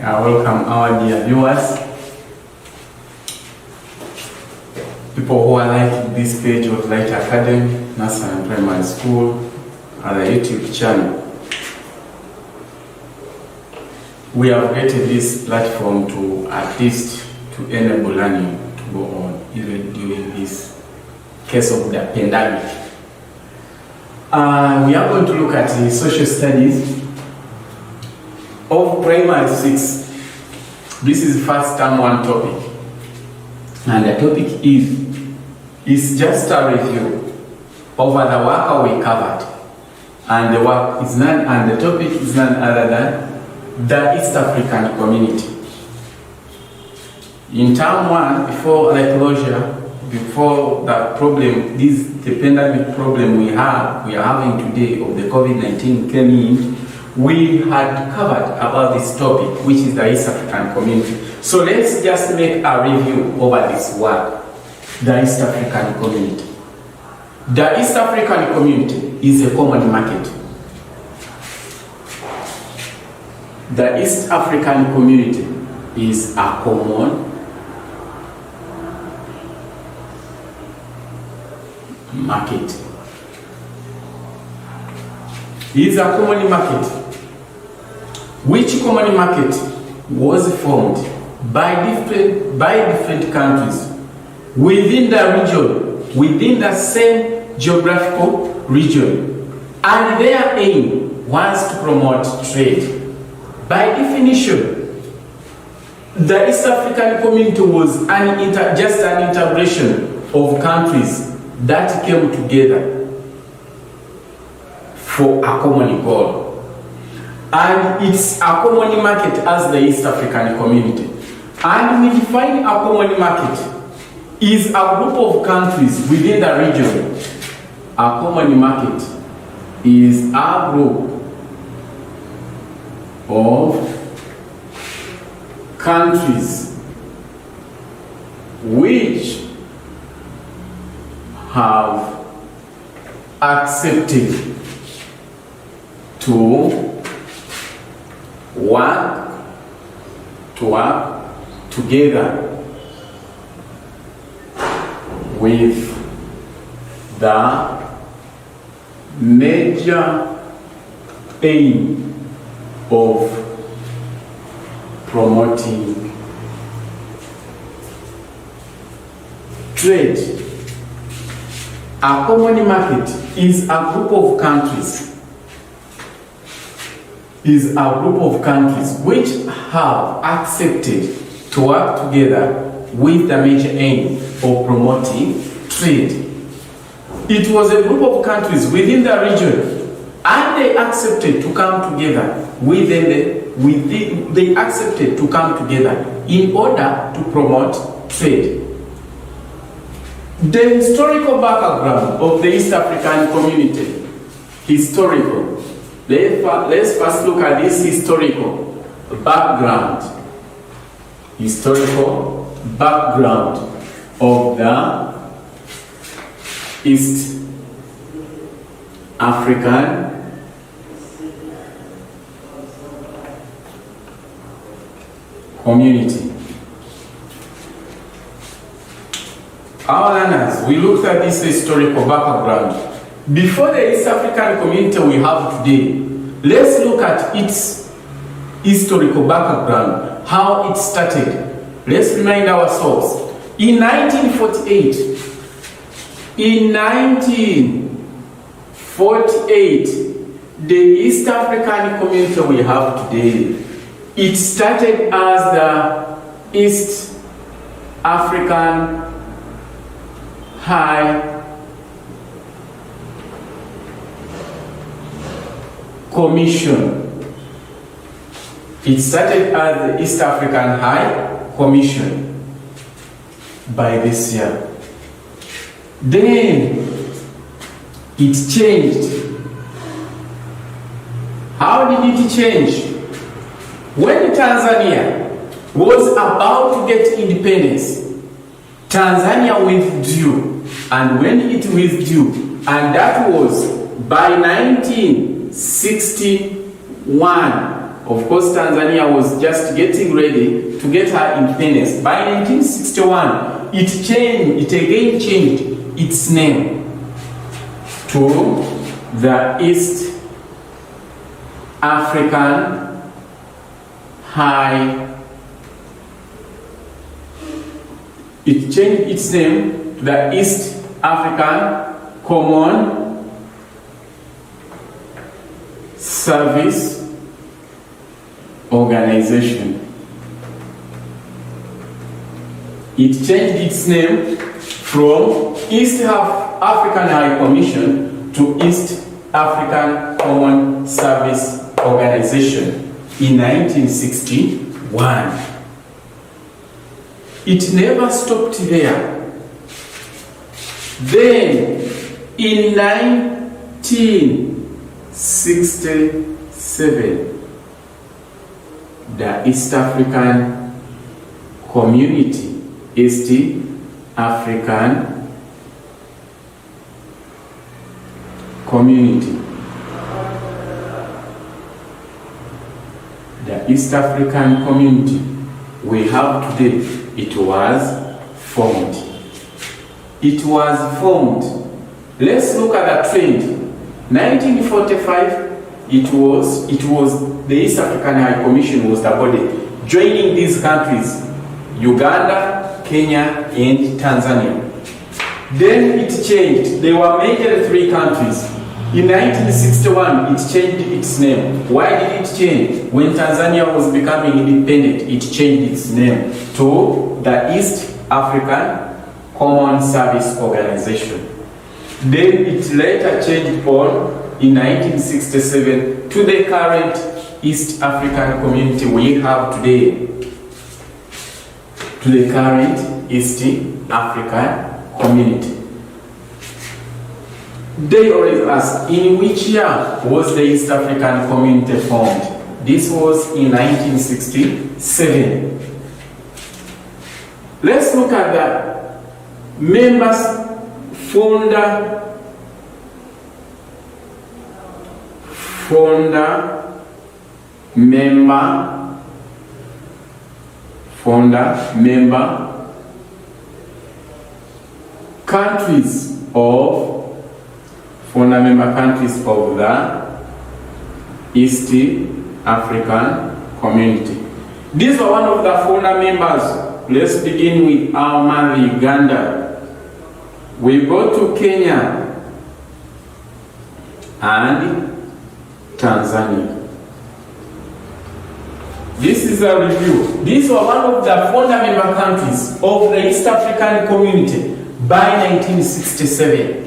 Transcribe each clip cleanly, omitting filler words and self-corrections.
Welcome our dear viewers, people who are liking this page of Light Academy, Nursery and Primary School, and the YouTube channel. We have created this platform to at least to enable learning to go on even during this case of the pandemic. We are going to look at the social studies of primary 6. This is first term 1 topic, and the topic is just a review over the work we covered, and the work is none, and the topic is none other than the East African community. In term 1, before the closure, before the problem, the pandemic problem we are having today of the COVID-19 came in, we had covered about this topic, which is the East African community. So let's just make a review over this word, the East African community. The East African community is a common market. The East African community is a common market. It is a common market. Which common market was formed by different countries within the region, within the same geographical region, and their aim was to promote trade. By definition, the East African community was just an integration of countries that came together for a common goal. And it's a common market as the East African community. And we define a common market is a group of countries within the region. A common market is a group of countries which have accepted to work together with the major aim of promoting trade. A common market is a group of countries which have accepted to work together with the major aim of promoting trade. It was a group of countries within the region, and they accepted to come together they accepted to come together in order to promote trade. The historical background of the East African community. Historical. Let's first look at this historical background. Historical background of the East African community. Our learners, we looked at this historical background. Before the East African community we have today, let's look at its historical background, how it started. Let's remind ourselves. In 1948, the East African community we have today, it started as the East African High Commission. It started as the East African High Commission by this year. Then it changed. How did it change? When Tanzania was about to get independence, Tanzania withdrew, and when it withdrew, and that was by 1961 Of course, Tanzania was just getting ready to get her independence. By 1961, it again changed its name to the East African It changed its name to the East African Common Service Organization. It changed its name from East African High Commission to East African Common Service Organization in 1961. It never stopped there. Then, in 1967, the East African Community, East African Community, the East African Community we have today, it was formed. It was formed. Let's look at the trend. 1945, it was the East African High Commission was the body joining these countries, Uganda, Kenya, and Tanzania. Then it changed. There were major 3 countries. In 1961, it changed its name. Why did it change? When Tanzania was becoming independent, it changed its name to the East African Common Service Organization. Then it later changed on in 1967 to the current East African Community we have today. To the current East African Community. They always ask, in which year was the East African Community formed? This was in 1967. Let's look at the members, founder member countries of the East African Community. These are one of the founder members. Let's begin with our mother Uganda. We go to Kenya and Tanzania. This is a review. These were one of the founder member countries of the East African Community by 1967.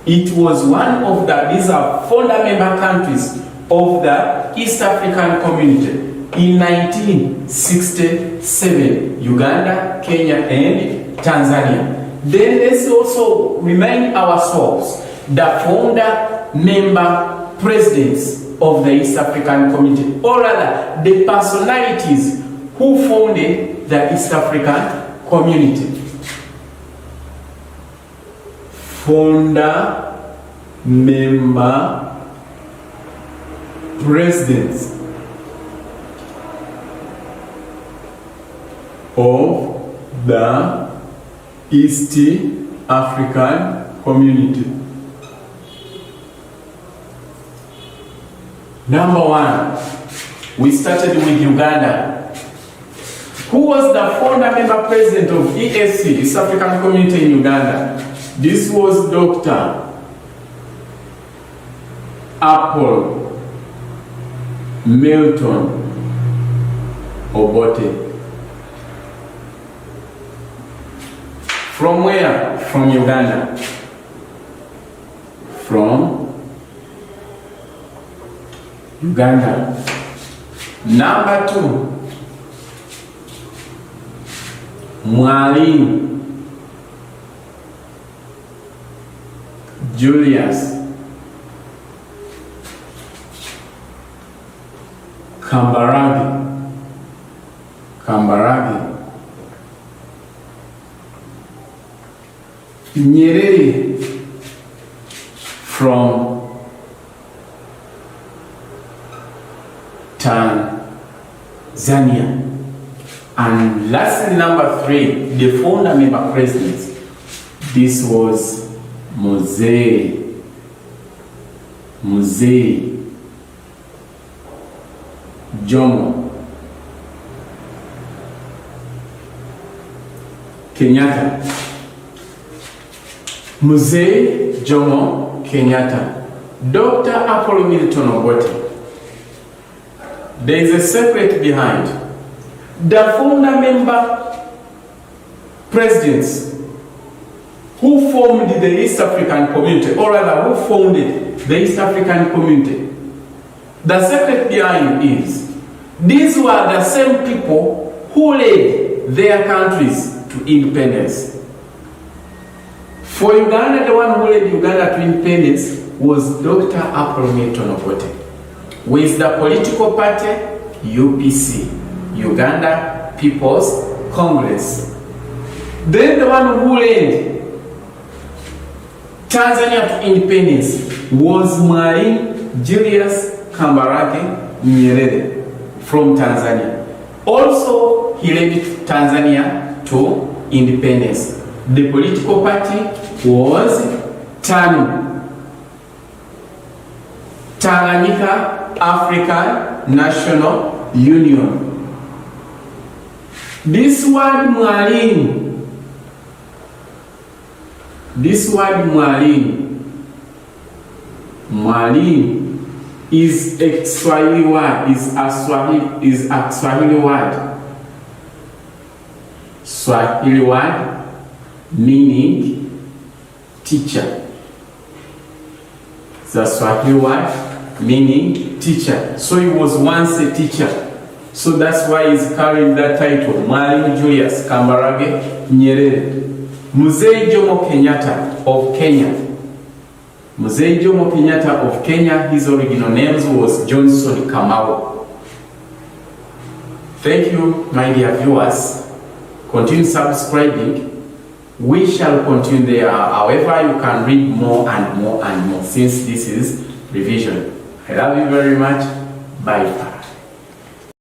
It was one of these are founder member countries of the East African Community in 1967. Uganda, Kenya, and Tanzania. Then let's also remind ourselves the founder member presidents of the East African Community, or rather the personalities who founded the East African Community. Founder member presidents of the East African Community. Number 1, we started with Uganda. Who was the founder member president of EAC, East African Community in Uganda? This was Dr. Apple Milton Obote. From where? From Uganda. From Uganda. Number 2, Mwalimu Julius Kambarage Nyerere from Tanzania. Tanzania. And lastly, number 3, the founder member presidents. This was Mzee Jomo Kenyatta. Mzee Jomo Kenyatta. Dr. Apollo Milton Obote. There is a secret behind. The founder member presidents who formed the East African community, or rather who founded the East African community, the secret behind is these were the same people who led their countries to independence. For Uganda, the one who led Uganda to independence was Dr. Apollo Milton Obote, with the political party UPC, Uganda People's Congress. Then the one who led Tanzania to independence was Mwalimu Julius Kambarage Nyerere from Tanzania. Also, he led Tanzania to independence. The political party was TANU, Tanganyika African National Union. This word Mwalimu is a Swahili word, is a Swahili word. Swahili word meaning teacher. The Swahili word meaning teacher. So he was once a teacher. So that's why he's carrying that title, Mwalimu Julius Kambarage Nyerere. Mzee Jomo Kenyatta of Kenya. Mzee Jomo Kenyatta of Kenya, his original name was Johnson Kamau. Thank you, my dear viewers. Continue subscribing. We shall continue there. However, you can read more and more and more since this is revision. I love you very much. Bye.